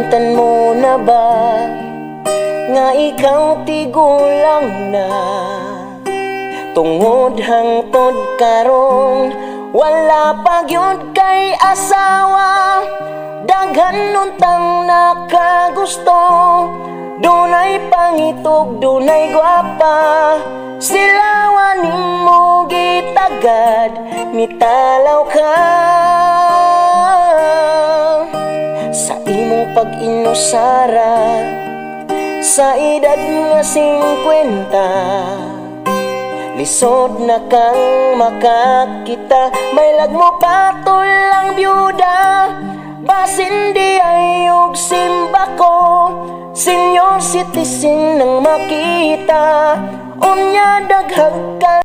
Nalimtan mo na ba nga ikaw tigulang na? Tungod hangtod karon wala pa gyud kay asawa. Daghan untang nakagusto, dunay pangitog, dunay gwapa. Silawan nimo gitagad, mitalaw ka. Sa imong pag-inusara, sa edad nga 50, lisod na kang makakita. May lagmo patol lang byuda, basin di ayog simba ko. Senior citizen nang makita, unya daghag ka